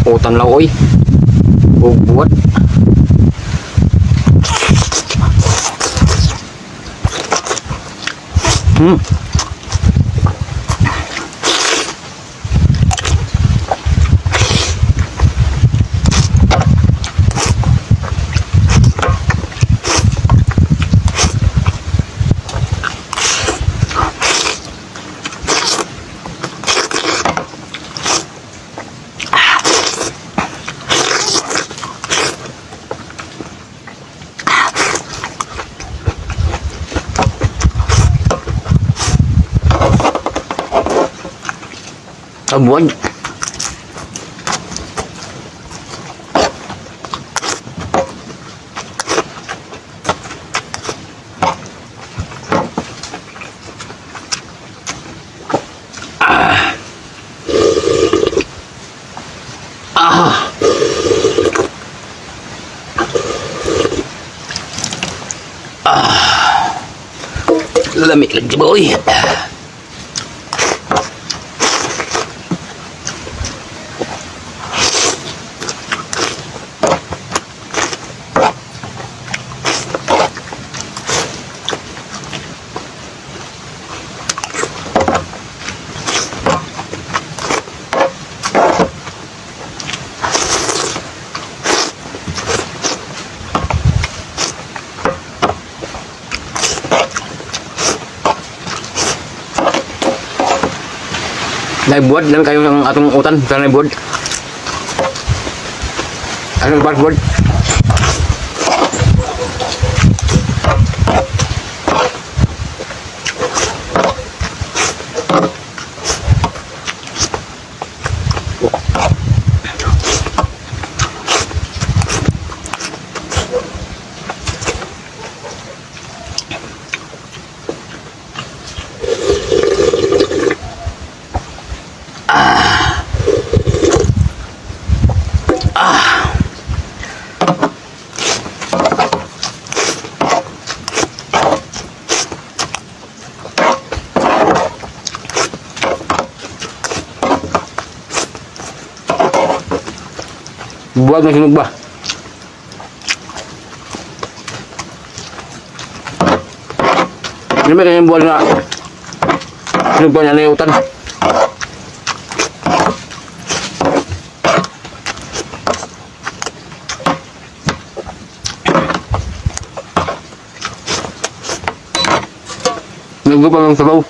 Utan lang oy. Ug buwat. Buwan. Lamig lagi boy. Naibuat dan kayo ng atong utan sa naibuat. Anong buat? Buat na sunog ba? Ini may kanyang buwan na sunog pa niya na utan. Nagdo pa ng sabaw.